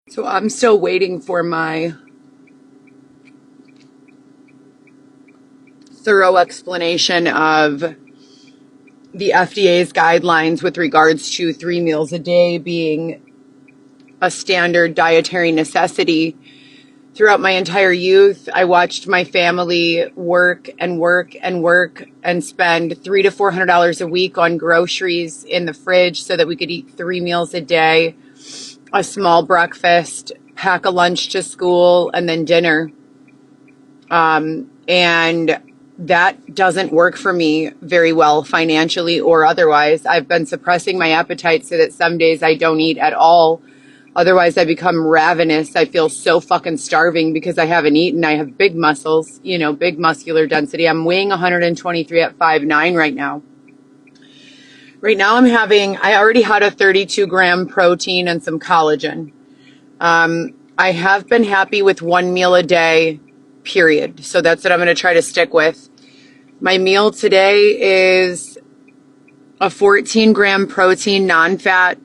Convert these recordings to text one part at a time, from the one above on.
So I'm still waiting for my thorough explanation of the FDA's guidelines with regards to 3 meals a day being a standard dietary necessity. Throughout my entire youth, I watched my family work and work and work and spend $300 to $400 a week on groceries in the fridge so that we could eat 3 meals a day, a small breakfast, pack a lunch to school, and then dinner. And that doesn't work for me very well financially or otherwise. I've been suppressing my appetite so that some days I don't eat at all. Otherwise, I become ravenous. I feel so fucking starving because I haven't eaten. I have big muscles, big muscular density. I'm weighing 123 at 5'9" right now. Right now I already had a 32-gram protein and some collagen. I have been happy with 1 meal a day, period. So that's what I'm going to try to stick with. My meal today is a 14-gram protein, non-fat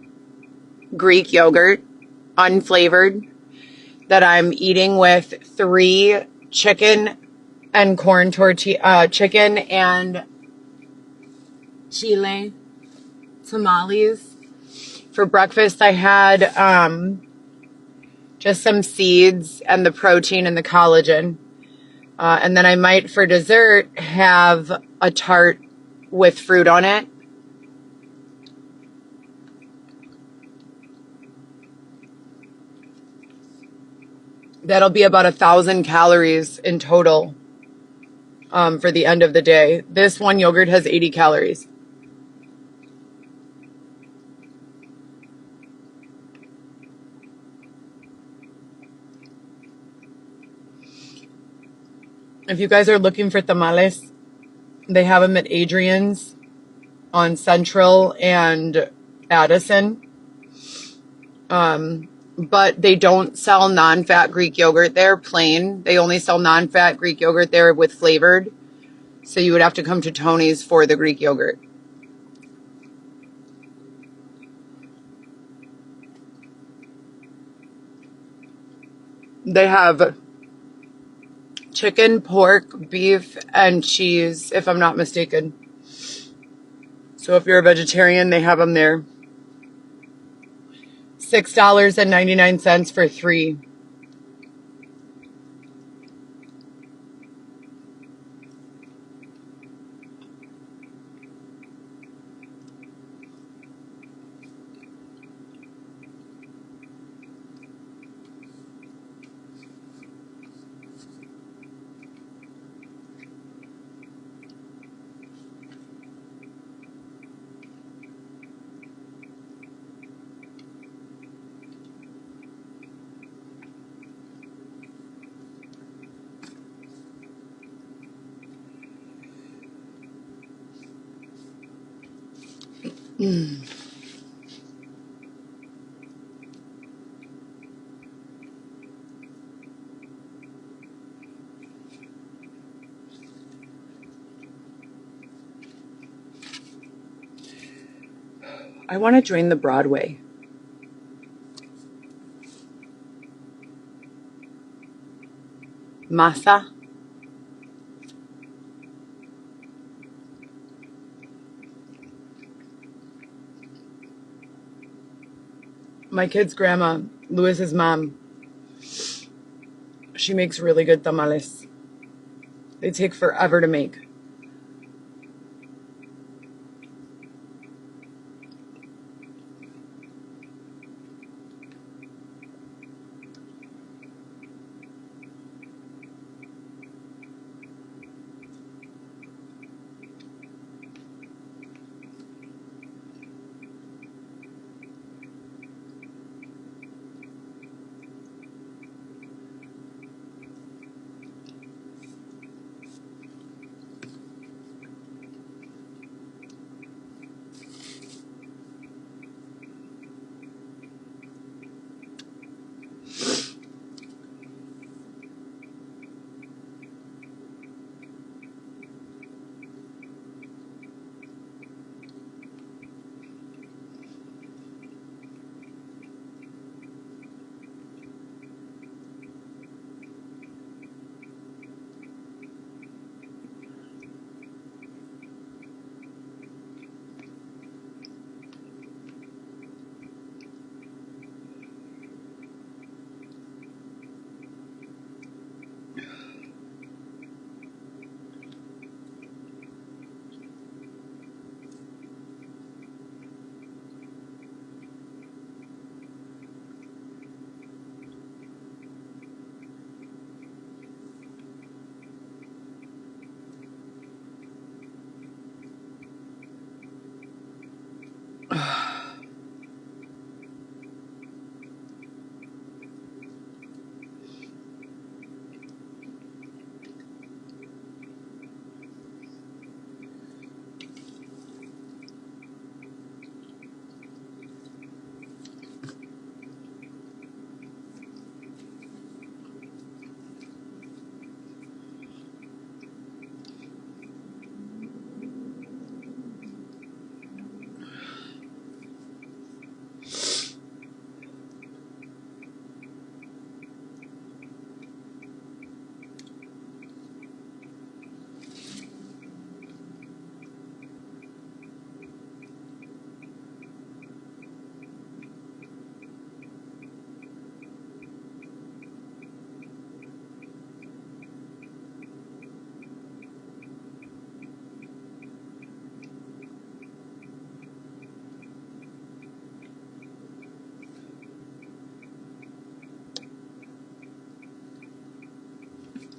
Greek yogurt, unflavored, that I'm eating with 3 chicken and corn tortilla, chicken and chile tamales. For breakfast, I had just some seeds and the protein and the collagen. And then I might, for dessert, have a tart with fruit on it. That'll be about 1,000 calories in total for the end of the day. This one yogurt has 80 calories. If you guys are looking for tamales, they have them at Adrian's on Central and Addison. But they don't sell non-fat Greek yogurt there, plain. They only sell non-fat Greek yogurt there with flavored. So you would have to come to Tony's for the Greek yogurt. They have chicken, pork, beef, and cheese, if I'm not mistaken. So if you're a vegetarian, they have them there. $6.99 for 3. I want to join the Broadway. Masa. My kid's grandma, Lewis's mom, she makes really good tamales. They take forever to make.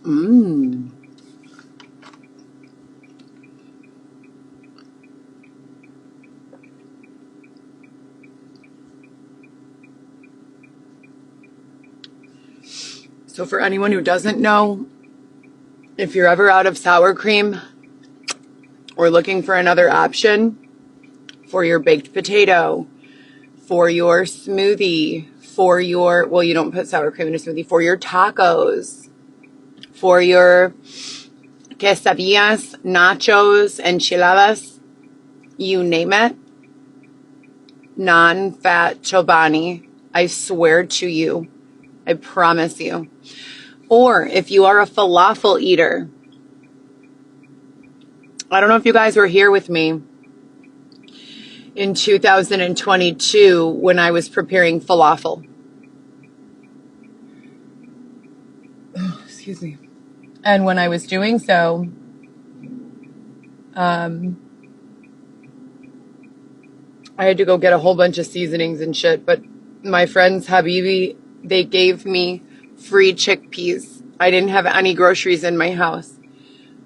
Mmm. So for anyone who doesn't know, if you're ever out of sour cream or looking for another option for your baked potato, for your smoothie, for your, well, you don't put sour cream in a smoothie, for your tacos, for your quesadillas, nachos, enchiladas, you name it, non-fat Chobani, I swear to you, I promise you. Or if you are a falafel eater, I don't know if you guys were here with me in 2022 when I was preparing falafel. Oh, excuse me. And when I was doing so, I had to go get a whole bunch of seasonings and shit. But my friends, Habibi, they gave me free chickpeas. I didn't have any groceries in my house.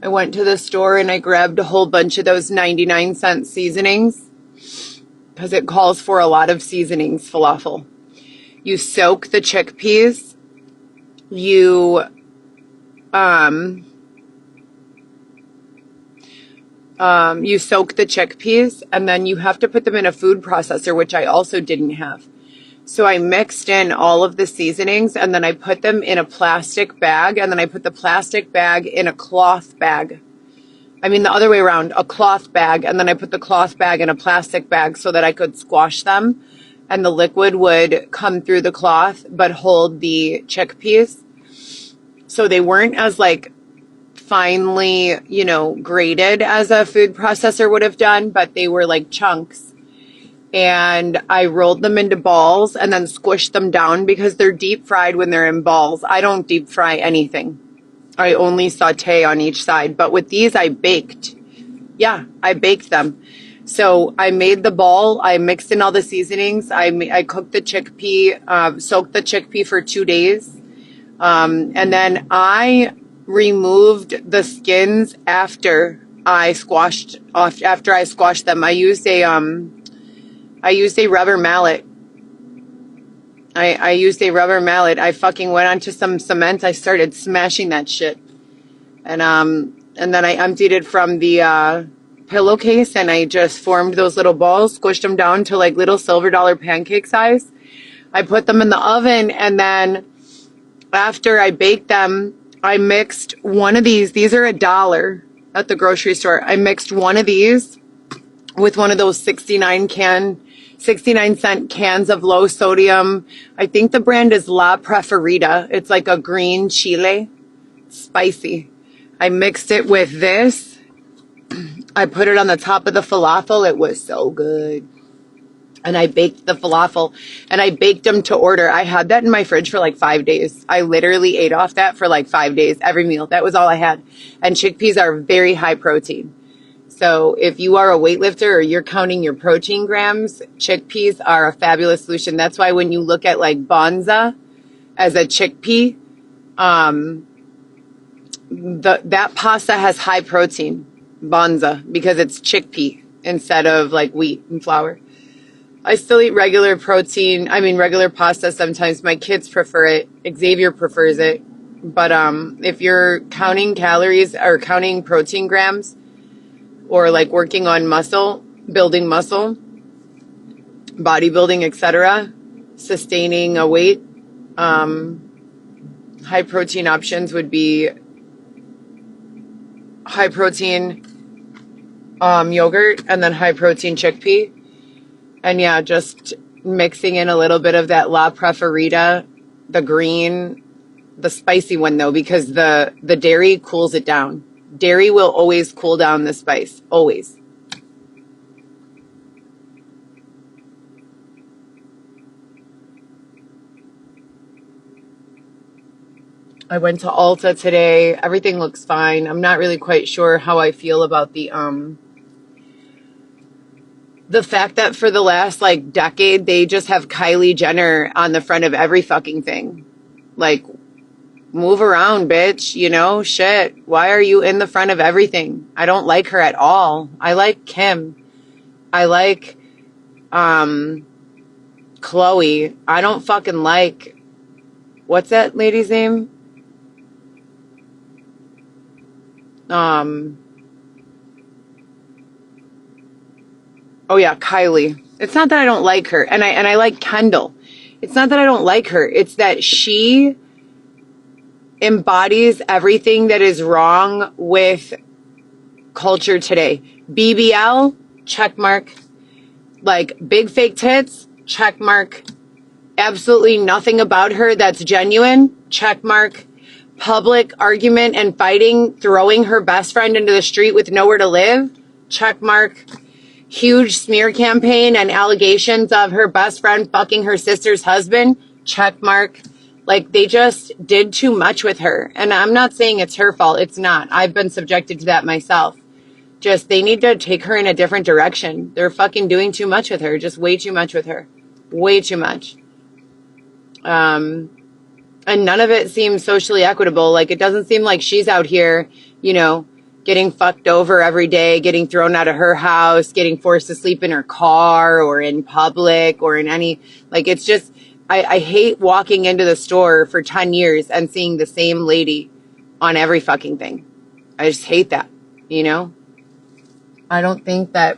I went to the store and I grabbed a whole bunch of those 99-cent seasonings because it calls for a lot of seasonings, falafel. You soak the chickpeas. You you soak the chickpeas, and then you have to put them in a food processor, which I also didn't have. So I mixed in all of the seasonings, and then I put them in a plastic bag, and then I put the plastic bag in a cloth bag. I mean, the other way around, a cloth bag, and then I put the cloth bag in a plastic bag so that I could squash them, and the liquid would come through the cloth, but hold the chickpeas. So they weren't as like finely, grated as a food processor would have done, but they were like chunks. And I rolled them into balls and then squished them down because they're deep fried when they're in balls. I don't deep fry anything. I only saute on each side. But with these, I baked. Yeah, I baked them. So I made the ball. I mixed in all the seasonings. I cooked the chickpea, soaked the chickpea for 2 days. And then I removed the skins after I squashed them. I used a rubber mallet. I used a rubber mallet. I fucking went onto some cement. I started smashing that shit. And then I emptied it from the pillowcase and I just formed those little balls, squished them down to like little silver dollar pancake size. I put them in the oven, and then after I baked them, I mixed one of these are $1 at the grocery store. I mixed one of these with one of those 69-cent cans of low sodium. I think the brand is La Preferida. It's like a green chile, spicy. I mixed it with this. I put it on the top of the falafel. It was so good. And I baked the falafel, and I baked them to order. I had that in my fridge for like 5 days. I literally ate off that for like 5 days, every meal. That was all I had. And chickpeas are very high protein. So if you are a weightlifter or you're counting your protein grams, chickpeas are a fabulous solution. That's why when you look at like Bonza as a chickpea, that pasta has high protein, Bonza, because it's chickpea instead of like wheat and flour. I still eat regular pasta sometimes. My kids prefer it. Xavier prefers it. But if you're counting calories or counting protein grams or like working on muscle, building muscle, bodybuilding, etc., sustaining a weight, high protein options would be high protein yogurt and then high protein chickpea. And yeah, just mixing in a little bit of that La Preferida, the green, the spicy one though, because the dairy cools it down. Dairy will always cool down the spice, always. I went to Ulta today. Everything looks fine. I'm not really quite sure how I feel about the fact that for the last like decade, they just have Kylie Jenner on the front of every fucking thing. Like, move around, bitch, you know, shit. Why are you in the front of everything? I don't like her at all. I like Kim. I like, Chloe. I don't fucking like, what's that lady's name? Oh yeah, Kylie. It's not that I don't like her. And I like Kendall. It's not that I don't like her. It's that she embodies everything that is wrong with culture today. BBL, check mark. Like big fake tits, check mark. Absolutely nothing about her that's genuine, check mark. Public argument and fighting, throwing her best friend into the street with nowhere to live, check mark. Huge smear campaign and allegations of her best friend fucking her sister's husband, check mark. Like, they just did too much with her. And I'm not saying it's her fault. It's not. I've been subjected to that myself. Just, they need to take her in a different direction. They're fucking doing too much with her. Just way too much with her. Way too much. And none of it seems socially equitable. Like, it doesn't seem like she's out here, you know, getting fucked over every day, getting thrown out of her house, getting forced to sleep in her car or in public or in any, like, it's just, I hate walking into the store for 10 years and seeing the same lady on every fucking thing. I just hate that, you know? I don't think that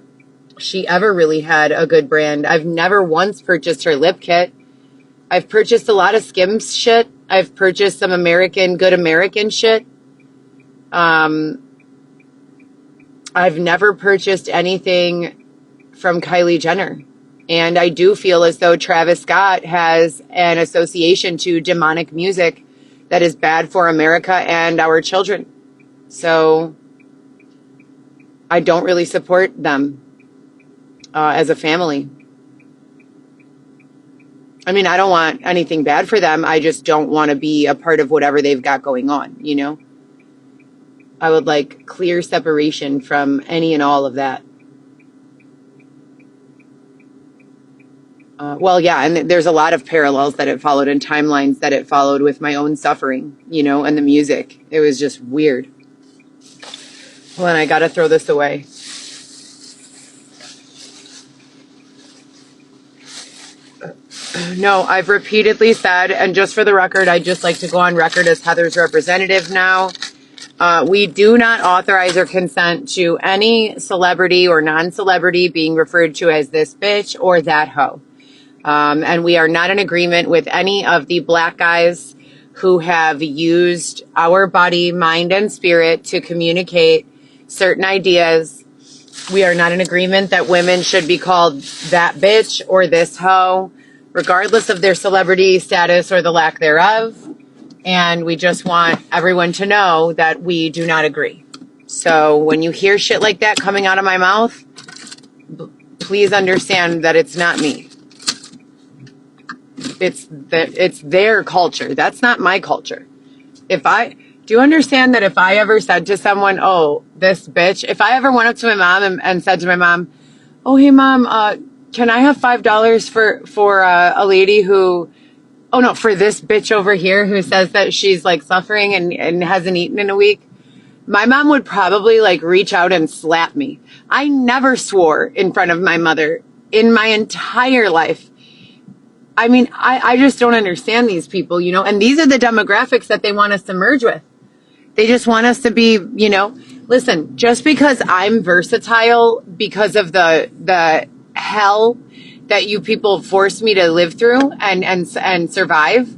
she ever really had a good brand. I've never once purchased her lip kit. I've purchased a lot of Skims shit. I've purchased some good American shit. I've never purchased anything from Kylie Jenner. And I do feel as though Travis Scott has an association to demonic music that is bad for America and our children. So I don't really support them as a family. I mean, I don't want anything bad for them. I just don't want to be a part of whatever they've got going on, you know? I would like clear separation from any and all of that. Well, yeah, and there's a lot of parallels that it followed and timelines that it followed with my own suffering, you know, and the music. It was just weird. Well, and I got to throw this away. No, I've repeatedly said, and just for the record, I'd just like to go on record as Heather's representative now. We do not authorize or consent to any celebrity or non-celebrity being referred to as this bitch or that hoe. And we are not in agreement with any of the black guys who have used our body, mind, and spirit to communicate certain ideas. We are not in agreement that women should be called that bitch or this hoe, regardless of their celebrity status or the lack thereof. And we just want everyone to know that we do not agree. So when you hear shit like that coming out of my mouth, please understand that it's not me. It's their culture. That's not my culture. Do you understand that if I ever said to someone, oh, this bitch, if I ever went up to my mom and said to my mom, oh, hey mom, can I have $5 for a lady who, oh no, for this bitch over here who says that she's like suffering and hasn't eaten in a week, my mom would probably like reach out and slap me. I never swore in front of my mother in my entire life. I mean, I just don't understand these people, you know, and these are the demographics that they want us to merge with. They just want us to be, you know, listen, just because I'm versatile because of the hell that you people forced me to live through and survive,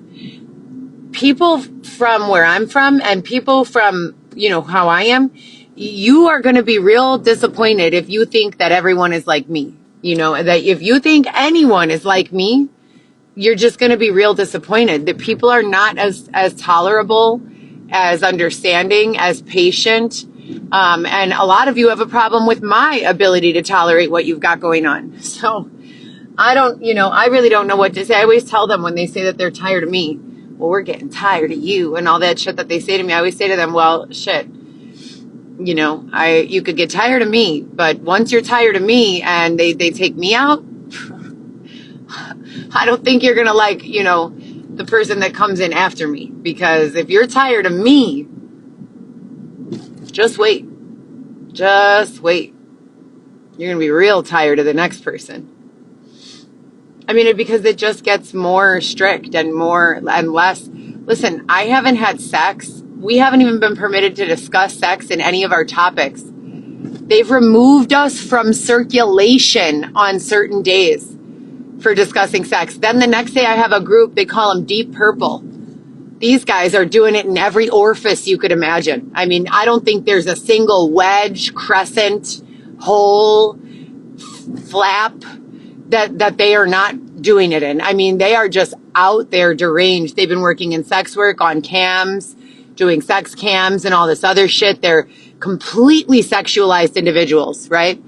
people from where I'm from and people from, you know, how I am, you are going to be real disappointed if you think that everyone is like me, you know, that if you think anyone is like me, you're just going to be real disappointed that people are not as tolerable, as understanding, as patient. And a lot of you have a problem with my ability to tolerate what you've got going on. So I really don't know what to say. I always tell them when they say that they're tired of me, well, we're getting tired of you and all that shit that they say to me. I always say to them, well, shit, you know, you could get tired of me, but once you're tired of me and they take me out, I don't think you're going to like, you know, the person that comes in after me. Because if you're tired of me, just wait. Just wait. You're going to be real tired of the next person. I mean, because it just gets more strict and more and less. Listen, I haven't had sex. We haven't even been permitted to discuss sex in any of our topics. They've removed us from circulation on certain days for discussing sex. Then the next day I have a group, they call them Deep Purple. These guys are doing it in every orifice you could imagine. I mean, I don't think there's a single wedge, crescent, hole, flap that they are not doing it in. I mean, they are just out there deranged. They've been working in sex work on cams, doing sex cams and all this other shit. They're completely sexualized individuals, right?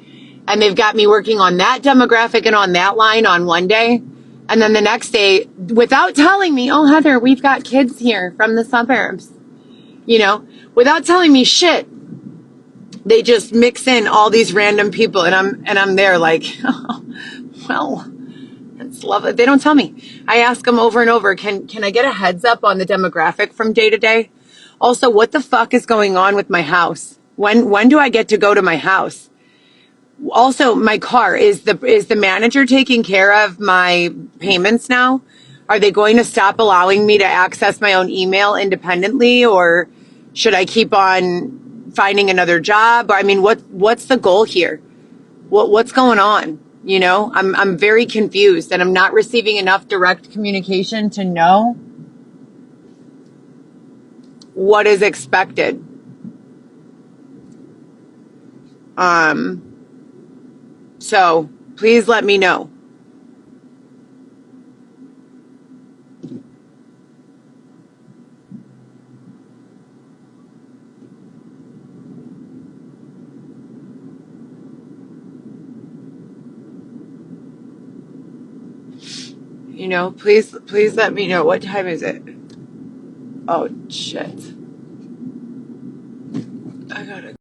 And they've got me working on that demographic and on that line on one day. And then the next day, without telling me, oh, Heather, we've got kids here from the suburbs, you know, without telling me shit, they just mix in all these random people. And I'm there like, oh, well, it's lovely. They don't tell me. I ask them over and over, can I get a heads up on the demographic from day to day? Also, what the fuck is going on with my house? When do I get to go to my house? Also, my car, is the manager taking care of my payments now? Are they going to stop allowing me to access my own email independently, or should I keep on finding another job? I mean, what's the goal here? What's going on? You know, I'm very confused, and I'm not receiving enough direct communication to know what is expected. So please let me know. You know, please let me know. What time is it? Oh, shit. I gotta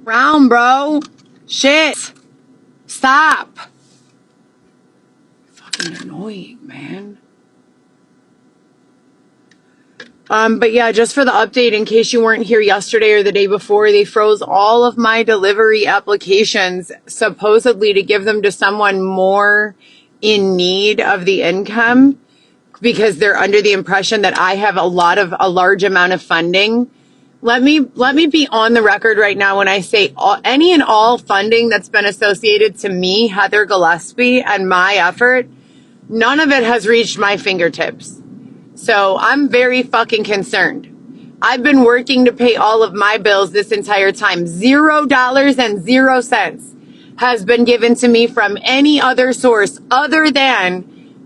round, bro. Shit. Stop. Fucking annoying, man. But yeah, just for the update, in case you weren't here yesterday or the day before, they froze all of my delivery applications, supposedly to give them to someone more in need of the income, because they're under the impression that I have a large amount of funding. Let me be on the record right now when I say any and all funding that's been associated to me, Heather Gillespie, and my effort, none of it has reached my fingertips. So I'm very fucking concerned. I've been working to pay all of my bills this entire time. $0.00 has been given to me from any other source other than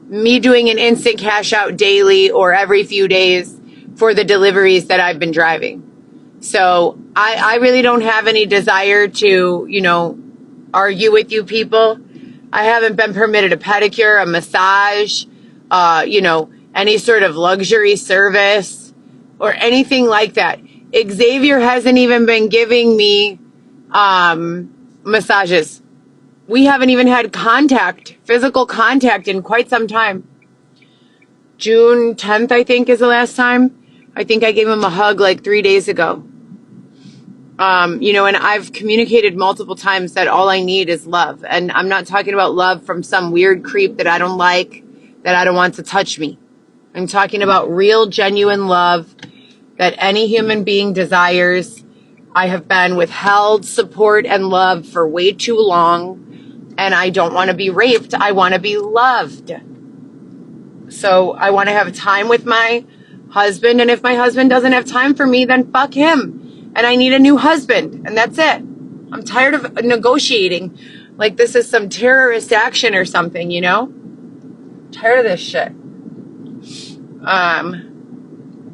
me doing an instant cash out daily or every few days for the deliveries that I've been driving. So I really don't have any desire to, you know, argue with you people. I haven't been permitted a pedicure, a massage, you know, any sort of luxury service or anything like that. Xavier hasn't even been giving me massages. We haven't even had physical contact in quite some time. June 10th, I think, is the last time. I think I gave him a hug like 3 days ago. You know, and I've communicated multiple times that all I need is love. And I'm not talking about love from some weird creep that I don't like, that I don't want to touch me. I'm talking about real, genuine love that any human being desires. I have been withheld support and love for way too long, and I don't want to be raped. I want to be loved. So I want to have time with my husband, and if my husband doesn't have time for me, then fuck him. And I need a new husband, and that's it. I'm tired of negotiating like this is some terrorist action or something, you know? I'm tired of this shit.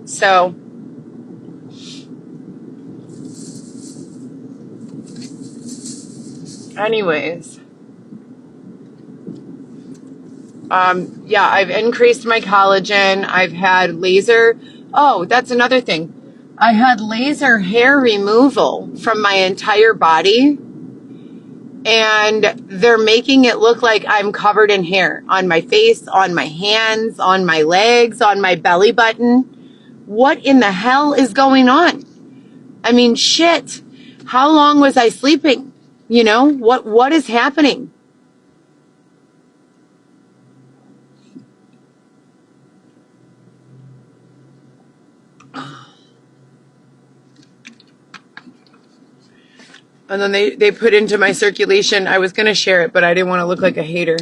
So anyways, yeah, I've increased my collagen. I've had laser. Oh, that's another thing. I had laser hair removal from my entire body. and they're making it look like I'm covered in hair on my face, on my hands, on my legs, on my belly button. What in the hell is going on? I mean, shit. How long was I sleeping? You know, what is happening? And then they put into my circulation, I was going to share it, but I didn't want to look like a hater.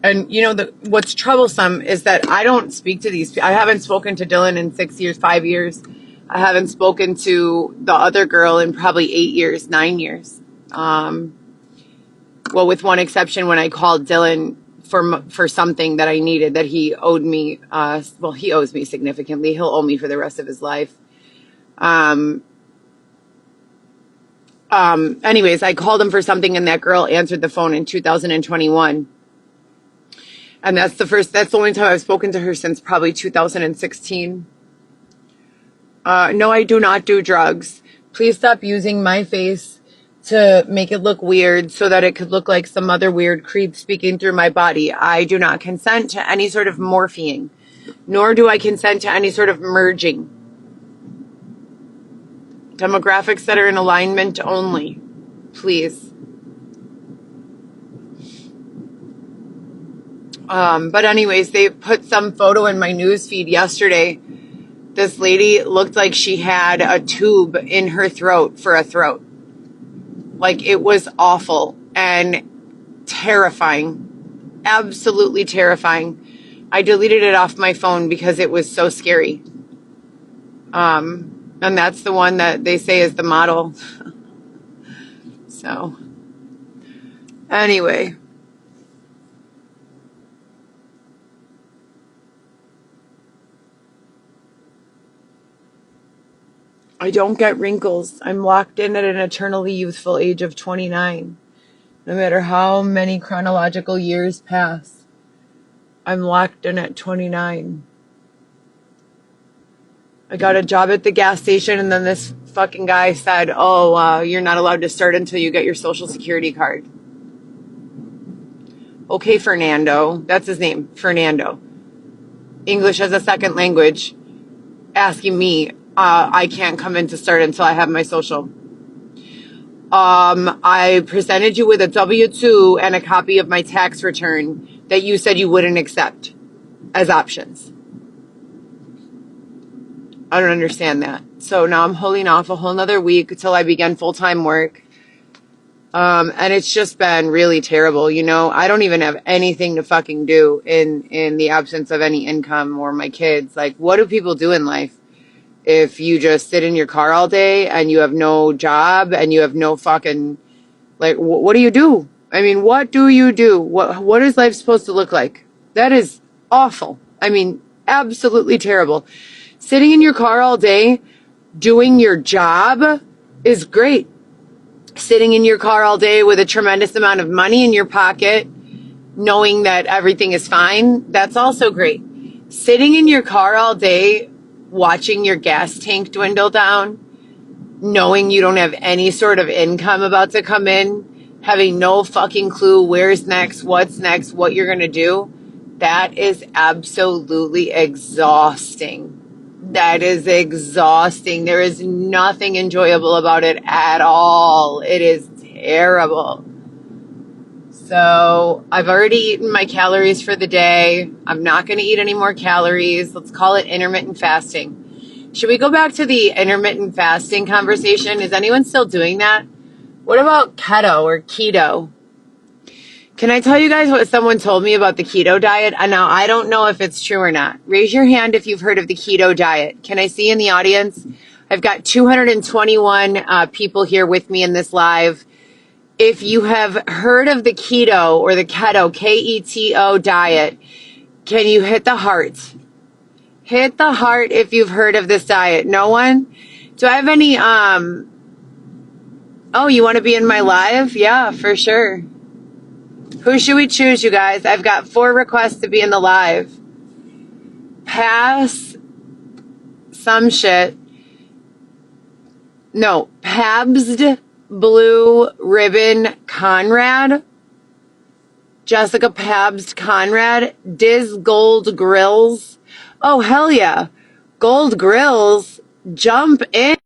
And, you know, what's troublesome is that I don't speak to these. I haven't spoken to Dylan in 6 years, 5 years. I haven't spoken to the other girl in probably 8 years, 9 years. Well, with one exception, when I called Dylan for something that I needed that he owed me. Well, he owes me significantly. He'll owe me for the rest of his life. Anyways, I called him for something and that girl answered the phone in 2021. And that's the only time I've spoken to her since probably 2016. No, I do not do drugs. Please stop using my face to make it look weird so that it could look like some other weird creep speaking through my body. I do not consent to any sort of morphing, nor do I consent to any sort of merging. Demographics that are in alignment only, please. But anyways, they put some photo in my news feed yesterday. This lady looked like she had a tube in her throat for a throat. Like, it was awful and terrifying. Absolutely terrifying. I deleted it off my phone because it was so scary. And that's the one that they say is the model. So, anyway. I don't get wrinkles. I'm locked in at an eternally youthful age of 29. No matter how many chronological years pass, I'm locked in at 29. I got a job at the gas station, and then this fucking guy said, you're not allowed to start until you get your social security card. Okay, Fernando. That's his name, Fernando. English as a second language. Asking me, I can't come in to start until I have my social. I presented you with a W-2 and a copy of my tax return that you said you wouldn't accept as options. I don't understand that. So now I'm holding off a whole nother week until I begin full-time work. And it's just been really terrible. You know, I don't even have anything to fucking do in the absence of any income or my kids. Like, what do people do in life? If you just sit in your car all day and you have no job and you have no fucking, like, what do you do? I mean, what do you do? What is life supposed to look like? That is awful. I mean, absolutely terrible. Sitting in your car all day doing your job is great. Sitting in your car all day with a tremendous amount of money in your pocket, knowing that everything is fine, that's also great. Sitting in your car all day watching your gas tank dwindle down, knowing you don't have any sort of income about to come in, having no fucking clue where's next, what you're going to do, that is absolutely exhausting. That is exhausting. There is nothing enjoyable about it at all. It is terrible. So I've already eaten my calories for the day. I'm not going to eat any more calories. Let's call it intermittent fasting. Should we go back to the intermittent fasting conversation? Is anyone still doing that? What about keto or keto? Can I tell you guys what someone told me about the keto diet? And now I don't know if it's true or not. Raise your hand if you've heard of the keto diet. Can I see in the audience? I've got 221 people here with me in this live. If you have heard of the keto or the keto, Keto diet, can you hit the heart? Hit the heart if you've heard of this diet. No one? Do I have any, you want to be in my live? Yeah, for sure. Who should we choose, you guys? I've got 4 requests to be in the live. Pass some shit. No, Pabst Blue Ribbon Conrad, Jessica Pabst Conrad, Diz Gold Grills. Oh, hell yeah. Gold Grills, jump in.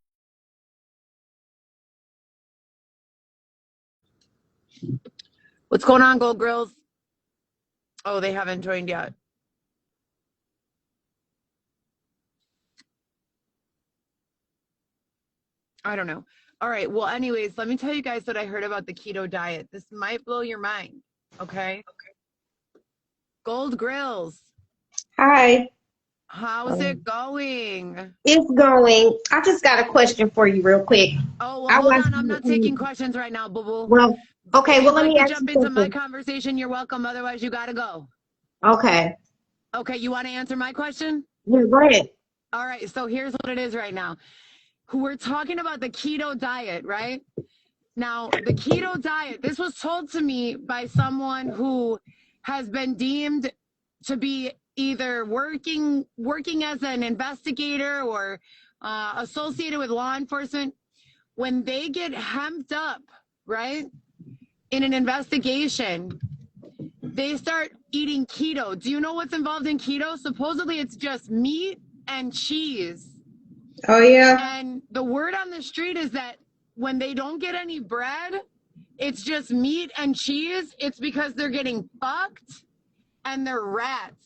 What's going on, Gold Grills? Oh, they haven't joined yet. I don't know. All right. Well, anyways, let me tell you guys what I heard about the keto diet. This might blow your mind. Okay. Gold Grills. Hi. How's it going? It's going. I just got a question for you real quick. Oh, well, I hold was, on. I'm not taking questions right now, boo boo. well, okay, If well, you'd let like me to ask jump you into my something. conversation, you're welcome. Otherwise, you got to go. Okay. Okay. You want to answer my question? Yeah, go ahead. All right. So here's what it is right now. We're talking about the keto diet, right? Now, the keto diet, this was told to me by someone who has been deemed to be either working as an investigator or associated with law enforcement. When they get hemmed up, right, in an investigation, they start eating keto. Do you know what's involved in keto? Supposedly it's just meat and cheese. Oh, yeah. And the word on the street is that when they don't get any bread, it's just meat and cheese. It's because they're getting fucked and they're rats.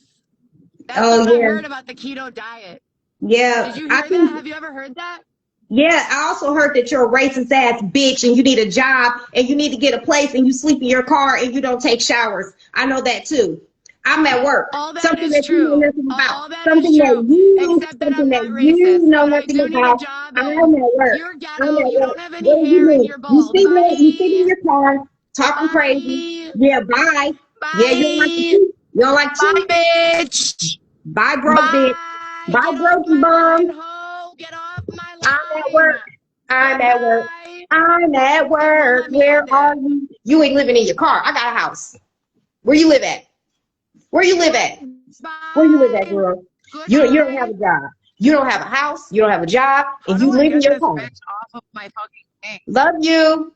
That's Oh, what I yeah. heard about the keto diet. Yeah. Did you I hear that? think, Have you ever heard that? yeah, I also heard that you're a racist ass bitch and you need a job and you need to get a place and you sleep in your car and you don't take showers. I know that too. I'm at work. All that Something is that you know true. nothing about. All that is Something true. Except that I'm something that not you racist, know but I nothing do need a about. job I'm and at work. you're I'm ghetto. at You work. don't have any What do you hair and mean? you're bald. You sit in Bye. your car talking crazy. Bye. Yeah, bye. Yeah, you don't like the Bye. truth. You don't like Bye, truth. bitch. Bye, broke bitch. Bye. Bye, Get off broken my line, bum. ho. Get off my I'm at line. work. I'm at work. Goodbye. I'm at They won't work. let me Where end are it. you? You ain't living in your car. I got a house. Where you live at? Where you live at? Where you live at, Goodbye. girl? You don't have Goodbye. a job. You don't have a house. You don't have a job, How and do you I live in get your this car. bitch off of my fucking thing? Love you.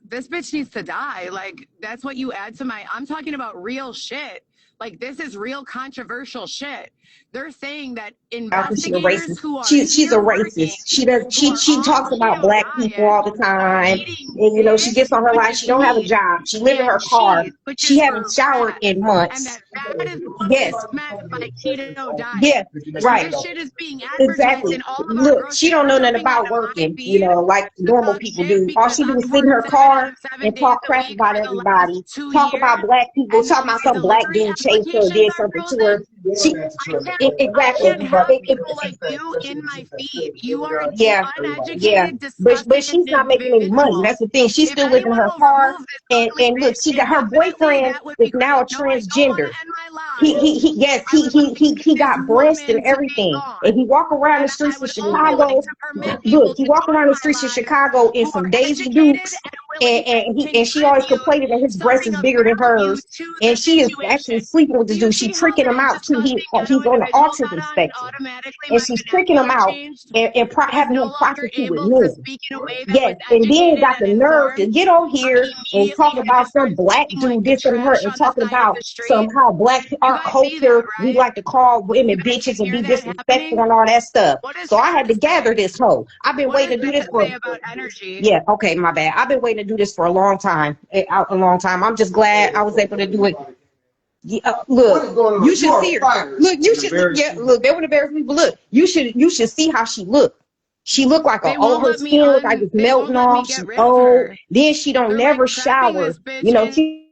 This bitch needs to die. Like, that's what you add to my. I'm talking about real shit. Like, this is real controversial shit. They're saying that Out she's a investigators racist. who are She's a here racist. working, She who are she on talks about keto black people diet, all the are time, eating and you know she gets this, on her which line. She is don't have a meat, job. She live in and her car. cheese, which She is haven't for showered rats. in And months. that is what Yes, is meant by keto diet. yes, And right. this shit is being advertised Exactly. in all of our Look, she grocery don't know stores. nothing Jumping about into my working, you feed know, like to normal talk people shit do. All because she do I is sit in work her 7 out car of 7 and days talk a crap week about for the last everybody. 2 Talk years. about black people. And Talk then about my some black delivery dude chased her, applications did are something to her. frozen. She, I exactly. can't have people like you in my feed. You are an Yeah, yeah. uneducated, But disgusting she's not making any money. individual. That's the thing. She If still lives in anyone her will car. remove this ugly And look, bitch, she got her indefinitely, boyfriend that would is be now great. a No, I don't want to transgender. end my life. Yes, I would like he this got breast and woman to be everything. gone. And he walk around the And I streets of would only like Chicago. to permit people Look, he to walk join around the my streets of live Chicago in who some are Daisy educated Dukes. and willing to And she always contribute complaining that his breast something is of bigger than value hers. to the And she is actually situation. sleeping with Do this you dude. She see how tricking him that out too. disgusting He's ghetto on the individual autism got on spectrum. automatically And my she's tricking him vernacular out changed? and He's having no him longer prostitute with able to men. speak in a way that was Yes, and then educated got and the nerve to informed. get on So here he and immediately talk had to about some start black speaking like dude, the this and her, trash and on the talking side of about the street. somehow black You our guys see that, culture. We right? like to call You women guys can bitches and hear be that disrespectful happening. and all that stuff. What does So I had to that gather say? this hoe. I've been What waiting does to do this that for say about energy? yeah, okay, my bad. I've been waiting to do this for a long time. A long time. I'm just glad I was able to do it. Yeah, look, you should see her. Look, you should. Yeah, look, they would embarrass me, but look, you should see how she looked. She looked like They oh, won't her let me skin looked like it's they won't melting let me off. get She's rid of old. her. Then she don't They're like never trapping shower. this bitch You know, in she